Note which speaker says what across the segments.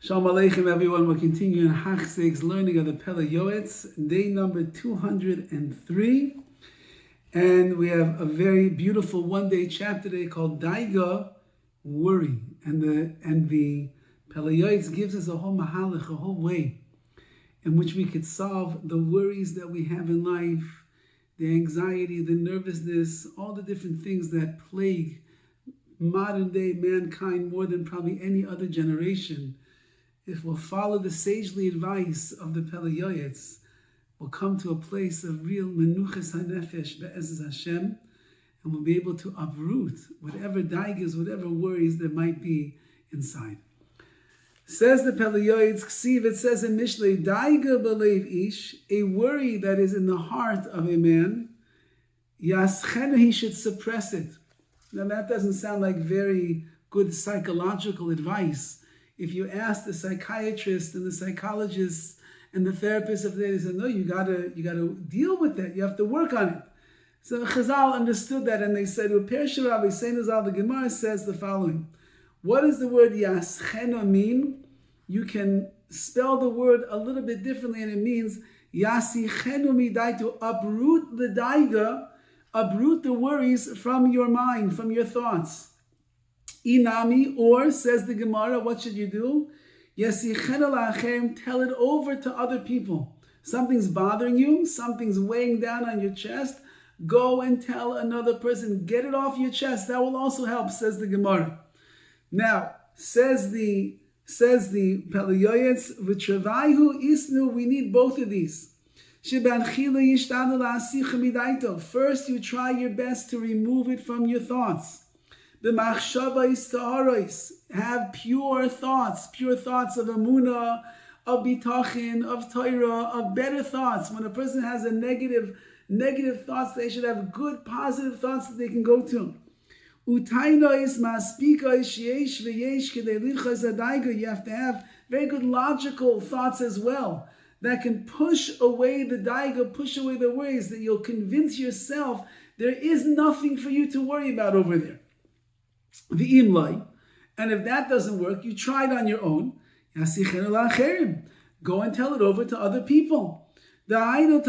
Speaker 1: Shalom Aleichem, everyone. We're continuing Hachzeg's learning of the Pele Yoetz, day number 203. And we have a very beautiful one-day chapter today called Daiga, Worry. And the Pele Yoetz gives us a whole mahalach, a whole way in which we could solve the worries that we have in life, the anxiety, the nervousness, all the different things that plague modern-day mankind more than probably any other generation. If we'll follow the sagely advice of the Pele Yoetz, we'll come to a place of real menuchas hanefesh be'ezus Hashem, and we'll be able to uproot whatever daigas, whatever worries there might be inside. Says the Pele Yoetz, Ksiv, it says in Mishlei, Daiga b'leiv ish, a worry that is in the heart of a man, yaschenu, he should suppress it. Now that doesn't sound like very good psychological advice. If you ask the psychiatrist and the psychologist and the therapist of the day, they say, no, you gotta deal with that. You have to work on it. So Chazal understood that, and they said, Rabbi the Gemara says the following. What does the word yaschena mean? You can spell the word a little bit differently, and it means yasichenu midai, to uproot the daiga, uproot the worries from your mind, from your thoughts. Inami, or, says the Gemara, what should you do? Tell it over to other people. Something's bothering you, something's weighing down on your chest, go and tell another person. Get it off your chest. That will also help, says the Gemara. Now, says the Pele Yoetz, v'travaihu isnu, we need both of these. First, you try your best to remove it from your thoughts. Have pure thoughts of emunah, of bitachin, of Torah, of better thoughts. When a person has a negative thoughts, they should have good, positive thoughts that they can go to. You have to have very good logical thoughts as well that can push away the daiga, push away the worries, that you'll convince yourself there is nothing for you to worry about over there. And if that doesn't work, you try it on your own. Go and tell it over to other people. You need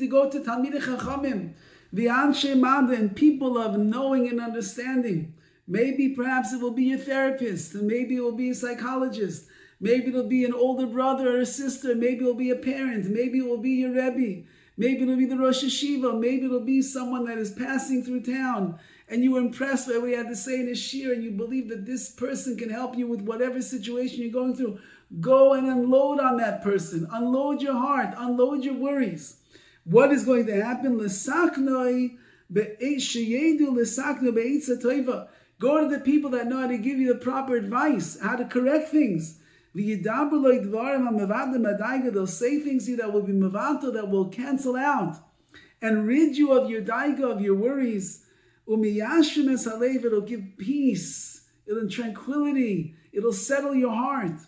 Speaker 1: to go to Talmidei Chachamim, the Anshe Manda, and people of knowing and understanding. Maybe perhaps it will be your therapist, and maybe it will be a psychologist, maybe it will be an older brother or a sister, maybe it will be a parent, maybe it will be your Rabbi, maybe it will be the Rosh Hashiva, maybe it will be someone that is passing through town, and you were impressed by what he had to say in his shir, and you believe that this person can help you with whatever situation you're going through. Go and unload on that person. Unload your heart. Unload your worries. What is going to happen? Go to the people that know how to give you the proper advice, how to correct things. They'll say things to you that will be mevato, that will cancel out and rid you of your daiga, of your worries. It'll give peace, it'll tranquility, it'll settle your heart.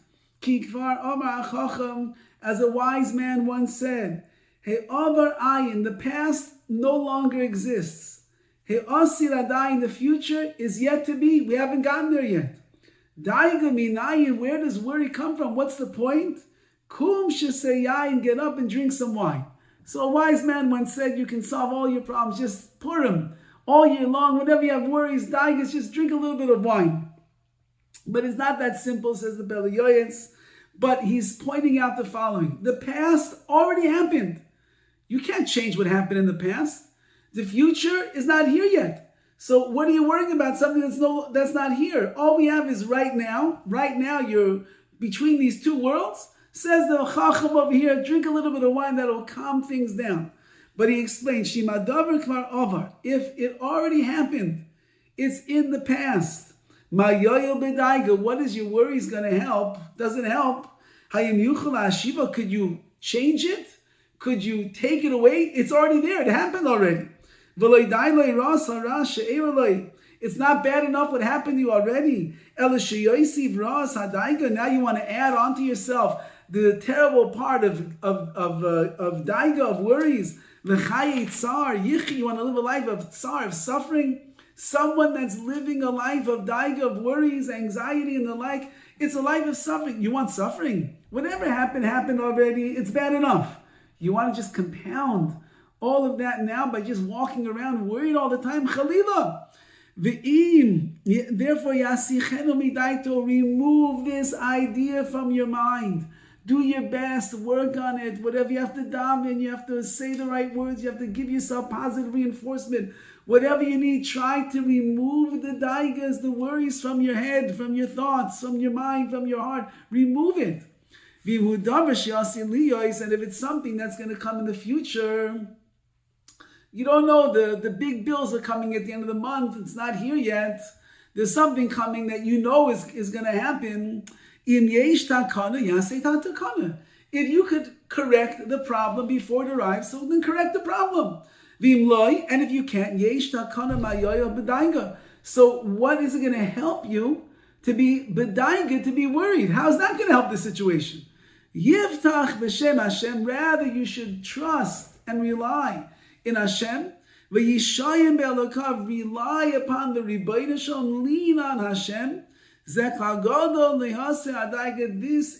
Speaker 1: As a wise man once said, the past no longer exists. The future is yet to be. We haven't gotten there yet. Where does worry come from? What's the point? Get up and drink some wine. So a wise man once said, you can solve all your problems, just pour them. All year long, whenever you have worries, daigas, just drink a little bit of wine. But it's not that simple, says the Pele Yoetz. But he's pointing out the following. The past already happened. You can't change what happened in the past. The future is not here yet. So what are you worrying about? Something that's not here. All we have is right now. Right now, you're between these two worlds. Says the Chacham over here, drink a little bit of wine, that'll calm things down. But he explains, Shima Davar Kvar Ovar. If it already happened, it's in the past. Mayoyel Bedaiga. What is your worries going to help? Doesn't help. Hayim Yuchel Hashiva. Could you change it? Could you take it away? It's already there. It happened already. It's not bad enough what happened to you already. Now you want to add on to yourself the terrible part of daiga, of worries. You want to live a life of tsar, of suffering? Someone that's living a life of daiga, of worries, anxiety, and the like, it's a life of suffering. You want suffering? Whatever happened already. It's bad enough. You want to just compound all of that now by just walking around worried all the time? Chalila. Therefore, yasichenu midaito, remove this idea from your mind. Do your best, work on it. Whatever you have to daven, you have to say the right words, you have to give yourself positive reinforcement. Whatever you need, try to remove the daigas, the worries from your head, from your thoughts, from your mind, from your heart. Remove it. And if it's something that's going to come in the future, you don't know, the big bills are coming at the end of the month, it's not here yet. There's something coming that you know is going to happen. If you could correct the problem before it arrives, so then correct the problem. And if you can't, so what is it going to help you to be bedaiga, to be worried? How is that going to help the situation? Yiftach b'shem Hashem, rather you should trust and rely in Hashem. V'yishayim be'elokav, rely upon the Rebbeinu Shalom, lean on Hashem. This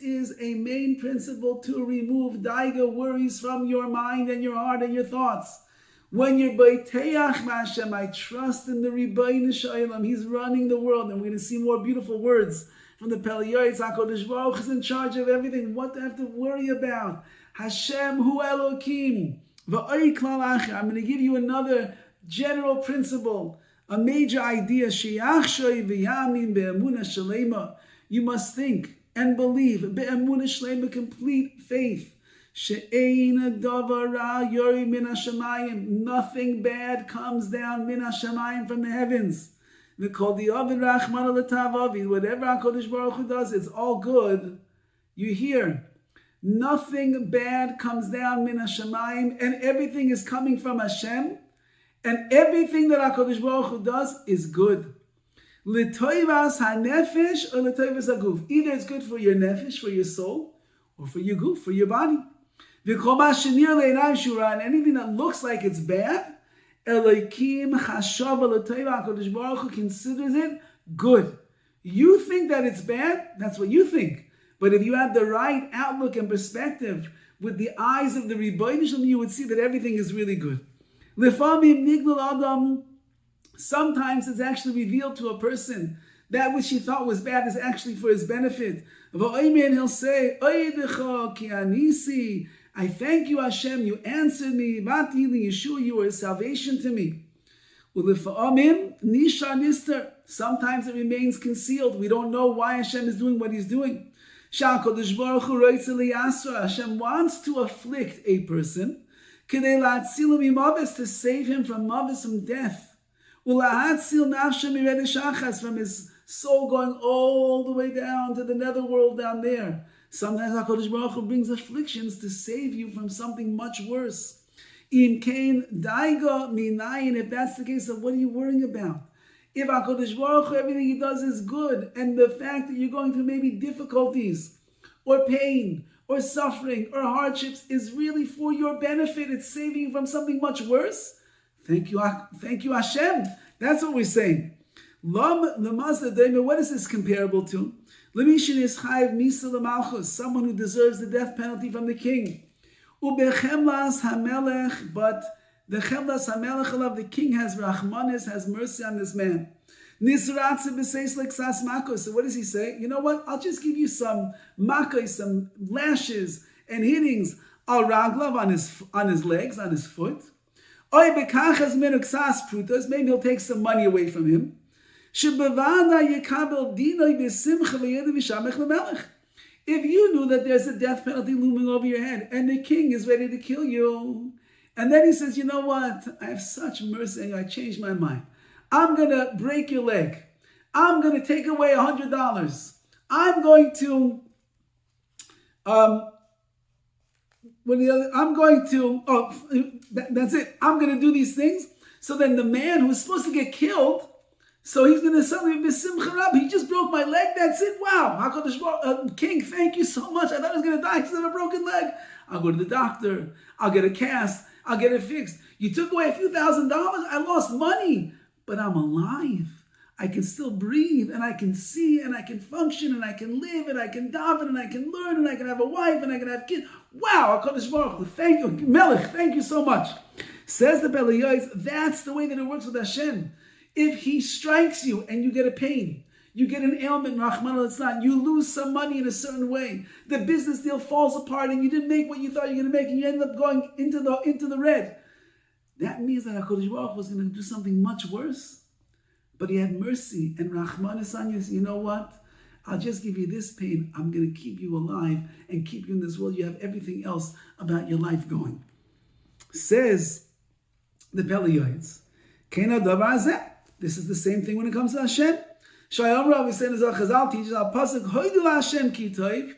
Speaker 1: is a main principle to remove daiga, worries from your mind and your heart and your thoughts. When you're Baiteach Hashem, I trust in the Rabbi Shalom. He's running the world, and we're going to see more beautiful words from the Pele Yoetz. HaKadosh Baruch is in charge of everything. What do I have to worry about? Hashem Hu Elokim. I'm going to give you another general principle, a major idea. You must think and believe, be'emunah shlema, complete faith. Nothing bad comes down min hashamayim, from the heavens. Whatever HaKadosh Baruch Hu does, it's all good. You hear, nothing bad comes down min hashamayim, and everything is coming from Hashem, and everything that HaKadosh Baruch Hu does is good. L'toivas hanefesh or l'toivas haguf. Either it's good for your nefesh, for your soul, or for your guf, for your body. And anything that looks like it's bad, HaKadosh Baruch Hu considers it good. You think that it's bad, that's what you think. But if you have the right outlook and perspective with the eyes of the Rebbeinu Shalom, you would see that everything is really good. Sometimes it's actually revealed to a person that which he thought was bad is actually for his benefit. He'll say, I thank you, Hashem, you answered me. Yeshua, you were a salvation to me. Sometimes it remains concealed. We don't know why Hashem is doing what he's doing. Hashem wants to afflict a person to save him from mavis, from death. From his soul going all the way down to the netherworld down there. Sometimes HaKadosh Baruch Hu brings afflictions to save you from something much worse. If that's the case, what are you worrying about? If HaKadosh Baruch Hu, everything he does is good, and the fact that you're going through maybe difficulties, or pain, or suffering, or hardships is really for your benefit, it's saving you from something much worse, thank you Hashem. That's what we're saying. What is this comparable to? Someone who deserves the death penalty from the king. But the chemlas hamelech of the king has rachmanis, has mercy on this man. So what does he say? You know what? I'll just give you some makkos, some lashes and hittings al raglav, on his legs, on his foot. Maybe he'll take some money away from him. If you knew that there's a death penalty looming over your head and the king is ready to kill you, and then he says, you know what, I have such mercy, I changed my mind. I'm going to break your leg. I'm going to take away $100. I'm going to, that's it. I'm going to do these things. So then the man who's supposed to get killed, so he's going to suddenly be Simcha Rabbi. He just broke my leg. That's it. Wow. HaKadosh Baruch, King, thank you so much. I thought I was going to die because I have a broken leg. I'll go to the doctor. I'll get a cast. I'll get it fixed. You took away a few $1,000. I lost money. but I'm alive. I can still breathe, and I can see, and I can function, and I can live, and I can daven, and I can learn, and I can have a wife, and I can have kids. Wow, HaKadosh Baruch Hu, thank you, Melech, thank you so much. Says the Pele Yoetz, that's the way that it works with Hashem. If He strikes you and you get a pain, you get an ailment, Rahman al-Islam, you lose some money in a certain way, the business deal falls apart, and you didn't make what you thought you were going to make, and you end up going into the red. That means that HaKadosh Baruch Hu was going to do something much worse. But He had mercy, and Rahman al-Islam, you know what? I'll just give you this pain. I'm going to keep you alive and keep you in this world. You have everything else about your life going. Says the Pele Yoetz, this is the same thing when it comes to Hashem. Rabbi said, Chazal teaches our pasuk, Hoidu Hashem ki tov.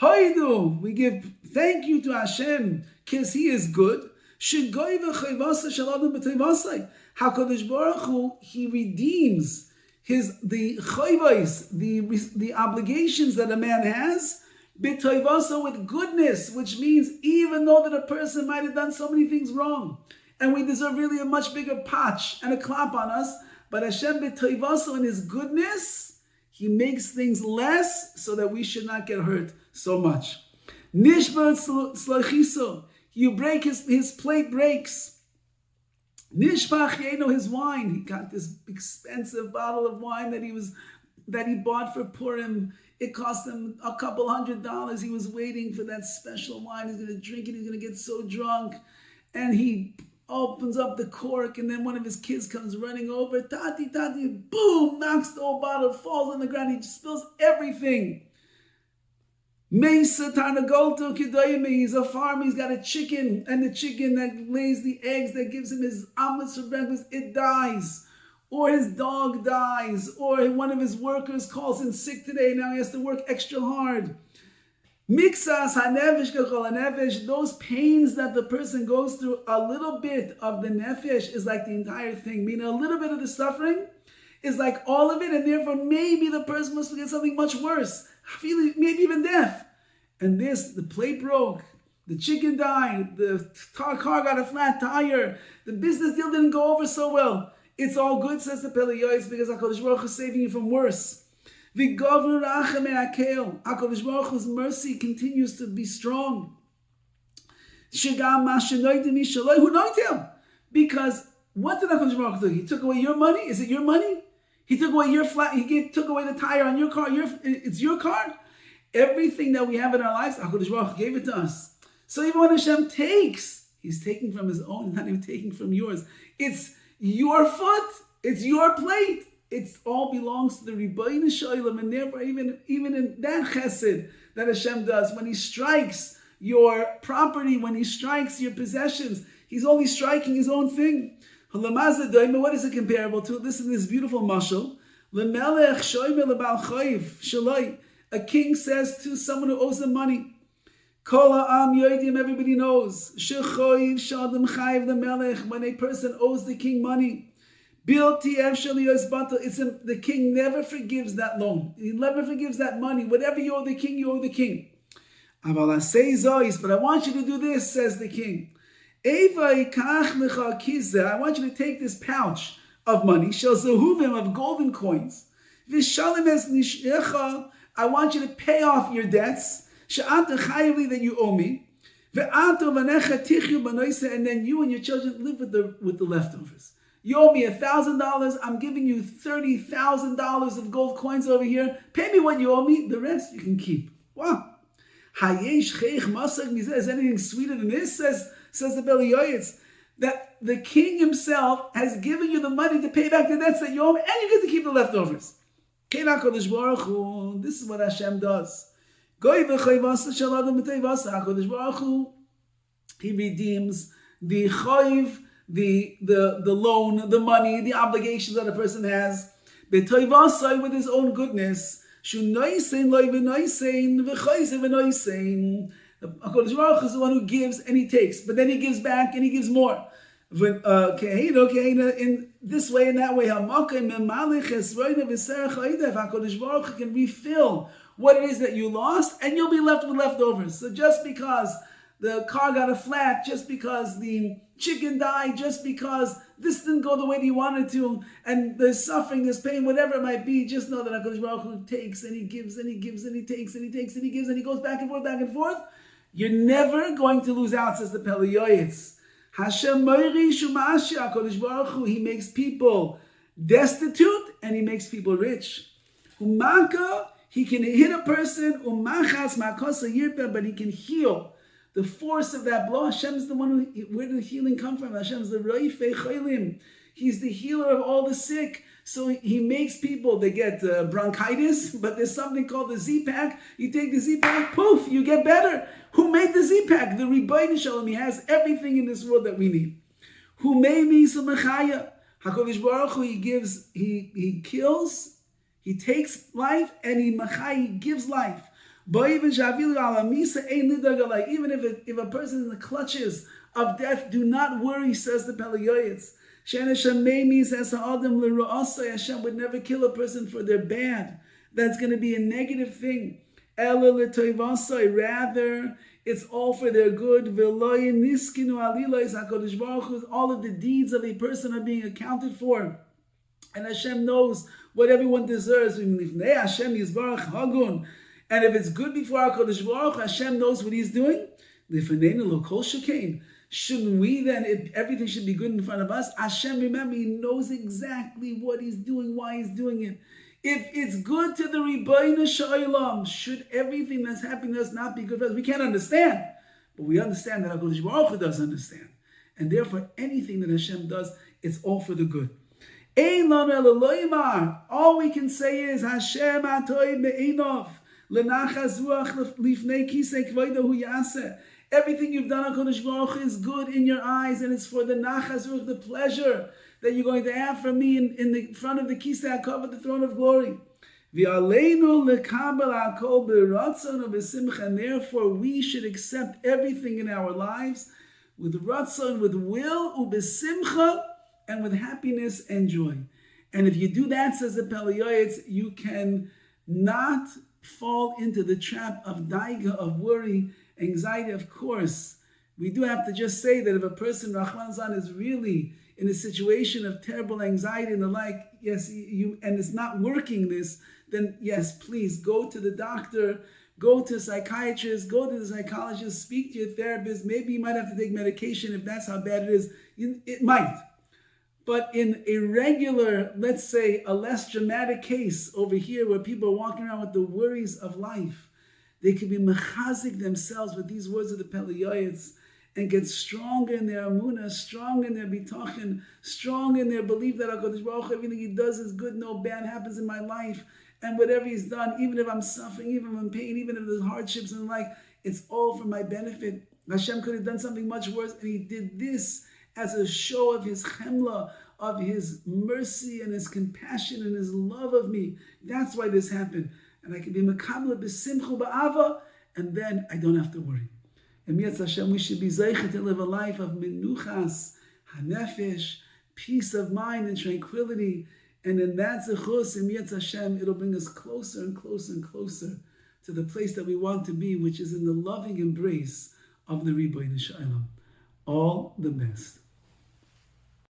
Speaker 1: Hoidu, we give thank you to Hashem because He is good. Shegoy v'chayvasa shaladam b'tayvasai. HaKadosh Baruch Hu, He redeems the chayvos, the obligations that a man has, b'tayvasa, with goodness, which means even though that a person might have done so many things wrong, and we deserve really a much bigger patch and a clap on us, but Hashem b'tayvasa, in His goodness, He makes things less so that we should not get hurt so much. Nishbar slachiso, you break his plate breaks. Nishpach yeno, his wine. He got this expensive bottle of wine that he bought for Purim. It cost him a couple $100. He was waiting for that special wine. He's going to drink it. He's going to get so drunk, and he opens up the cork, and then one of his kids comes running over. Tati, boom! Knocks the whole bottle, falls on the ground. He spills everything. Mesa Tarnagolto Kidoyime, he's a farmer, he's got a chicken, and the chicken that lays the eggs that gives him his omelets for breakfast, it dies. Or his dog dies, or one of his workers calls in sick today, now he has to work extra hard. Mixas hanevesh kachol hanevesh, those pains that the person goes through, a little bit of the nefesh is like the entire thing, meaning a little bit of the suffering is like all of it, and therefore maybe the person must get something much worse. Maybe even death. And the plate broke, the chicken died, the car got a flat tire, the business deal didn't go over so well. It's all good, says the Pele Yoetz, because HaKadosh Baruch Hu is saving you from worse. HaKadosh Baruch Hu's mercy continues to be strong. Because what did HaKadosh Baruch Hu do? He took away your money? Is it your money? He took away your flat. Took away the tire on your car. It's your car. Everything that we have in our lives, HaKadosh Baruch Hu gave it to us. So even when Hashem takes, He's taking from His own, not even taking from yours. It's your foot. It's your plate. It all belongs to the Rabbi Shalom, and therefore even in that chesed that Hashem does, when He strikes your property, when He strikes your possessions, He's only striking His own thing. What is it comparable to? Listen to this beautiful mashal. A king says to someone who owes him money, everybody knows, when a person owes the king money, the king never forgives that loan. He never forgives that money. Whatever you owe the king, you owe the king. But I want you to do this, says the king. I want you to take this pouch of money, of golden coins. I want you to pay off your debts that you owe me. And then you and your children live with the leftovers. You owe me $1,000. I'm giving you $30,000 of gold coins over here. Pay me what you owe me. The rest you can keep. Wow. Is anything sweeter than this? Says the Pele Yoetz, that the king himself has given you the money to pay back the debts that you owe, and you get to keep the leftovers. This is what Hashem does. HaKadosh Baruch Hu, He redeems the chayiv, the loan, the money, the obligations that a person has, with His own goodness. HaKadosh Baruch Hu is the one who gives and He takes, but then He gives back and He gives more. In this way and that way, HaKadosh Baruch Hu can refill what it is that you lost, and you'll be left with leftovers. So just because the car got a flat, just because the chicken died, just because this didn't go the way that you wanted to, and there's suffering, there's pain, whatever it might be, just know that HaKadosh Baruch Hu takes and He gives and He gives and He takes and He takes and He gives and He goes back and forth. You're never going to lose out, says the Pele Yoetz. Hashem Moirish U'Ma'ashir, HaKadosh Baruch Hu, He makes people destitute and He makes people rich. Umaka, He can hit a person, umachas makosa yirpeh, but He can heal. The force of that blow, Hashem is the one who, where did the healing come from? Hashem is the roifei cholim. He's the healer of all the sick. So He makes people, they get bronchitis, but there's something called the Z-Pack. You take the Z-Pack, poof, you get better. Who made the Z-Pack? The Rabbi Shalom. He has everything in this world that we need. Who made me so mechaya? HaKadosh Baruch Hu, He gives, He kills, He takes life, and He gives life. Even if a person is in the clutches of death, do not worry, says the Pele Yoetz. Hashem would never kill a person for their bad. That's going to be a negative thing. Rather, it's all for their good. All of the deeds of a person are being accounted for. And Hashem knows what everyone deserves. And if it's good before HaKadosh Baruch Hu, Hashem knows what He's doing. Shouldn't we then, everything should be good in front of us? Hashem, remember, He knows exactly what He's doing, why He's doing it. If it's good to the Rabbi Shalom, should everything that's happening to us not be good for us? We can't understand. But we understand that HaKadosh Baruch Hu does understand. And therefore, anything that Hashem does, it's all for the good. All we can say is, Hashem atoy me'enov. Everything you've done, HaKadosh Baruch Hu, is good in your eyes, and it's for the nachas ruach, the pleasure that you're going to have from me in the front of the kisei hakavod, the throne of glory. And therefore we should accept everything in our lives with ratzon, with will, ubesimcha, and with happiness and joy. And if you do that, says the Pele Yoetz, you can not fall into the trap of daiga, of worry, anxiety. Of course, we do have to just say that if a person, Rahman Zan, is really in a situation of terrible anxiety and the like, yes, and it's not working this, then yes, please go to the doctor, go to a psychiatrist, go to the psychologist, speak to your therapist. Maybe you might have to take medication if that's how bad it is. It might. But in a regular, let's say, a less dramatic case over here where people are walking around with the worries of life, they can be mechazik themselves with these words of the Pele Yoetz and get stronger in their amunah, strong in their bitachon, strong in their belief that HaKadosh Baruch Hu, everything He does is good, no bad happens in my life, and whatever He's done, even if I'm suffering, even if I'm in pain, even if there's hardships and the like, it's all for my benefit. Hashem could have done something much worse, and He did this as a show of His chemla, of His mercy and His compassion and His love of me. That's why this happened. And I can be mekabla b'simcha ba'ava, and then I don't have to worry. And Yetz Hashem, we should be zeichet to live a life of menuchas, hanefesh, peace of mind and tranquility. And in that zechus, in Yetz Hashem, it'll bring us closer and closer and closer to the place that we want to be, which is in the loving embrace of the Rabbi Shalom. All the best.